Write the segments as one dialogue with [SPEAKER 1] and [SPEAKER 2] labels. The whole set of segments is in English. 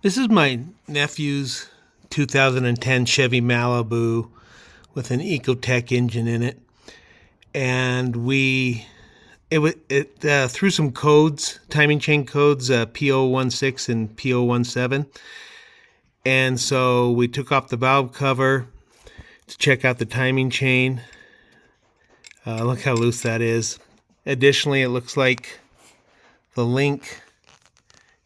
[SPEAKER 1] This is my nephew's 2010 Chevy Malibu with an ecotec engine in it, and it threw some codes, timing chain codes, P016 and P017, and so we took off the valve cover to check out the timing chain. Look how loose that is. Additionally, it looks like the link,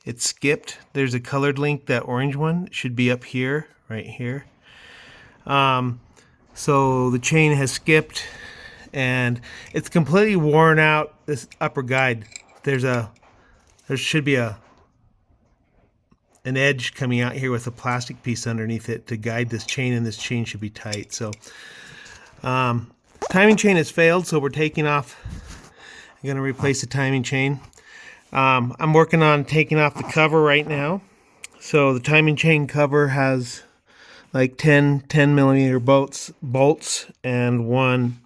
[SPEAKER 1] it skipped. There's a colored link, that orange one. It should be up here, right here. So the chain has skipped and it's completely worn out, this upper guide. There should be an edge coming out here with a plastic piece underneath it to guide this chain, and this chain should be tight. So timing chain has failed, so we're taking off. I'm going to replace the timing chain. I'm working on taking off the cover right now. So the timing chain cover has like 10 millimeter bolts and one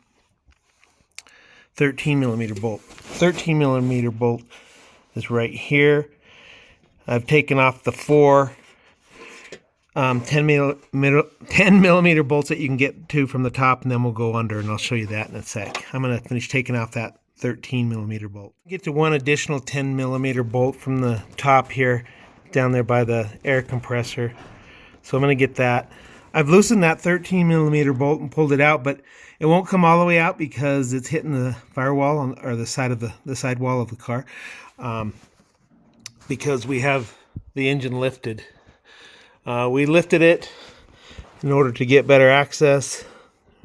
[SPEAKER 1] 13 millimeter bolt. 13 millimeter bolt is right here. I've taken off the four 10 millimeter bolts that you can get to from the top, and then we'll go under, and I'll show you that in a sec. I'm going to finish taking off that 13 millimeter bolt. Get to one additional 10 millimeter bolt from the top here, down there by the air compressor. So I'm going to get that. I've loosened that 13 millimeter bolt and pulled it out, but it won't come all the way out because it's hitting the firewall or the side of the sidewall of the car, because we have the engine lifted. We lifted it in order to get better access.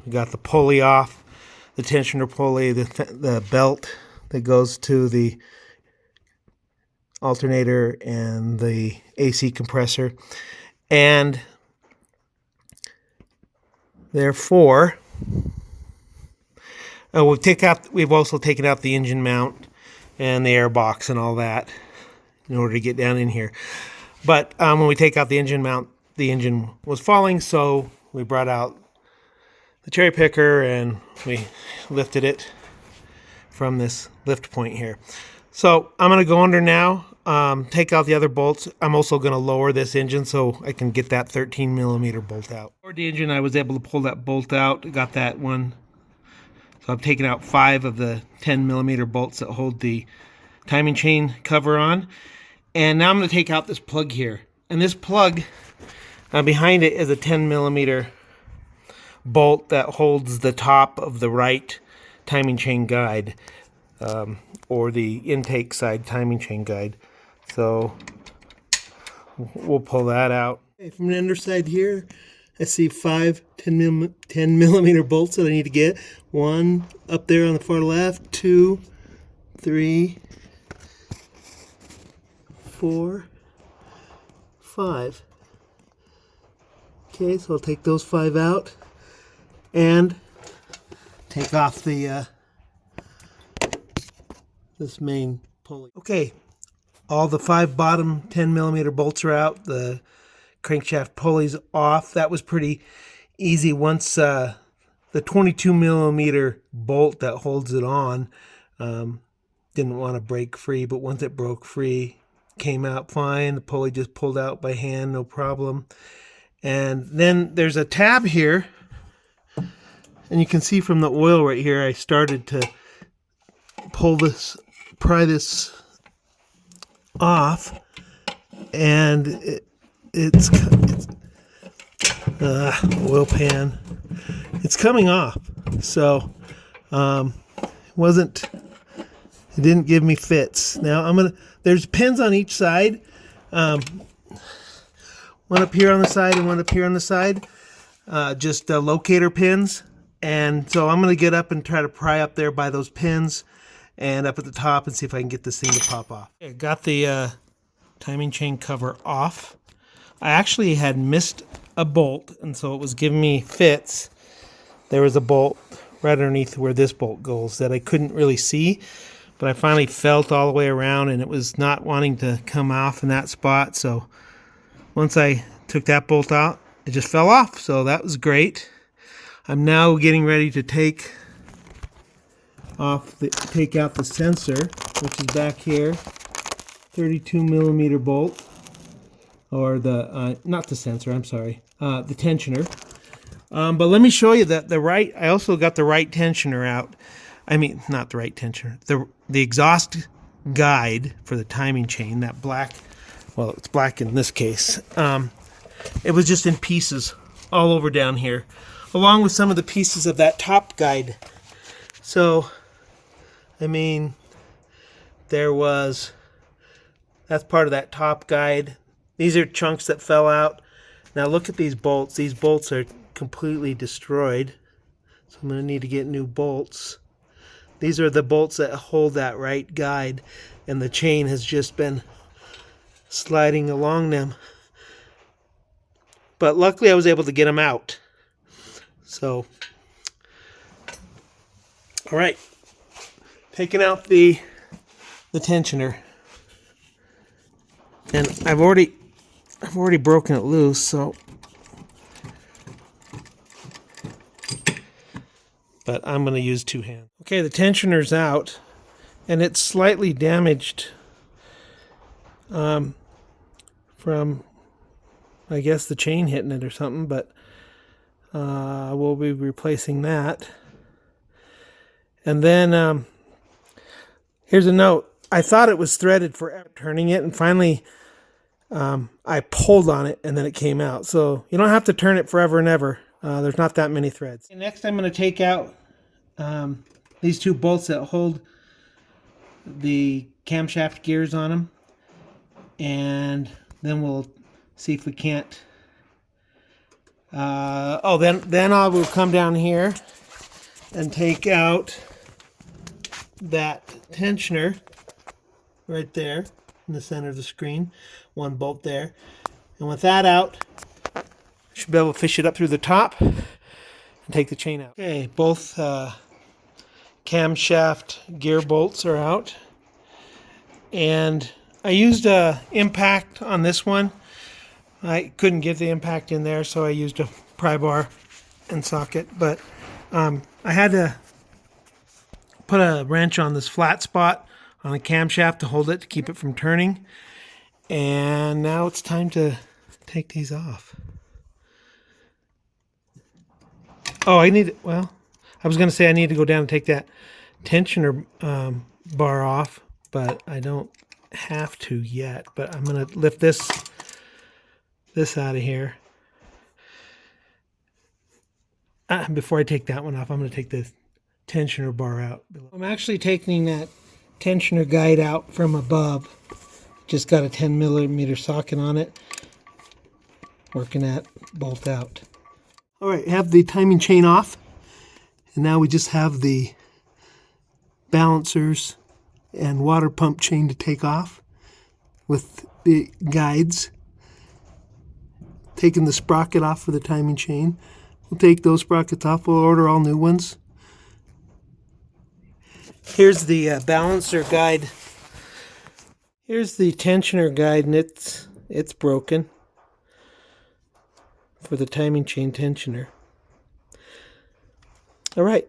[SPEAKER 1] We got the pulley off, the tensioner pulley, the belt that goes to the alternator and the AC compressor, and therefore we've also taken out the engine mount and the air box and all that in order to get down in here. But when we take out the engine mount, the engine was falling, so we brought out the cherry picker and we lifted it from this lift point here. So I'm going to go under now, take out the other bolts. I'm also going to lower this engine so I can get that 13 millimeter bolt out. For the engine, I was able to pull that bolt out, got that one. So I've taken out 5 of the 10 millimeter bolts that hold the timing chain cover on. And now I'm going to take out this plug here. And this plug, behind it is a 10 millimeter bolt that holds the top of the right timing chain guide, or the intake side timing chain guide. So we'll pull that out. Okay, from the underside here, I see 5 10 millimeter bolts that I need to get. One up there on the far left, 2, 3, 4, 5. Okay, so I'll take those 5 out and take off the this main pulley. Okay, all the 5 bottom 10 millimeter bolts are out. The crankshaft pulley's off. That was pretty easy once the 22 millimeter bolt that holds it on didn't want to break free, but once it broke free, came out fine. The pulley just pulled out by hand, no problem. And then there's a tab here, and you can see from the oil right here, I started to pry this off, and it's oil pan. It's coming off, so it didn't give me fits. Now there's pins on each side, one up here on the side and one up here on the side, just locator pins. And so I'm going to get up and try to pry up there by those pins and up at the top and see if I can get this thing to pop off. I got the timing chain cover off. I actually had missed a bolt, and so it was giving me fits. There was a bolt right underneath where this bolt goes that I couldn't really see, but I finally felt all the way around, and it was not wanting to come off in that spot. So once I took that bolt out, it just fell off, so that was great. I'm now getting ready to take out the sensor, which is back here, 32 millimeter bolt. or the not the sensor, I'm sorry, the tensioner. But let me show you that I also got the right tensioner out. I mean, not the right tensioner. The exhaust guide for the timing chain, that black, well, it's black in this case. It was just in pieces all over down here, along with some of the pieces of that top guide. So, I mean, that's part of that top guide. These are chunks that fell out. Now look at these bolts. These bolts are completely destroyed. So I'm going to need to get new bolts. These are the bolts that hold that right guide, and the chain has just been sliding along them. But luckily I was able to get them out. So, all right, taking out the tensioner, and I've already broken it loose, so. But I'm going to use two hands. Okay, the tensioner's out, and it's slightly damaged from, I guess, the chain hitting it or something, but we'll be replacing that. And then here's a note. I thought it was threaded forever turning it, and finally I pulled on it, and then it came out. So you don't have to turn it forever and ever. There's not that many threads. Next, I'm going to take out these two bolts that hold the camshaft gears on them, and then we'll see if we can't. Then I will come down here and take out that tensioner right there in the center of the screen. One bolt there, and with that out, should be able to fish it up through the top and take the chain out. Okay, both camshaft gear bolts are out, and I used a impact on this one. I couldn't get the impact in there, so I used a pry bar and socket, but I had to put a wrench on this flat spot on the camshaft to hold it, to keep it from turning. And now it's time to take these off. Oh, I was going to say I need to go down and take that tensioner bar off, but I don't have to yet. But I'm going to lift this out of here. Before I take that one off, I'm going to take the tensioner bar out. I'm actually taking that tensioner guide out from above. Just got a 10mm socket on it. Working that bolt out. All right, have the timing chain off, and now we just have the balancers and water pump chain to take off with the guides. Taking the sprocket off for the timing chain. We'll take those sprockets off. We'll order all new ones. Here's the balancer guide. Here's the tensioner guide, and it's broken for the timing chain tensioner. All right,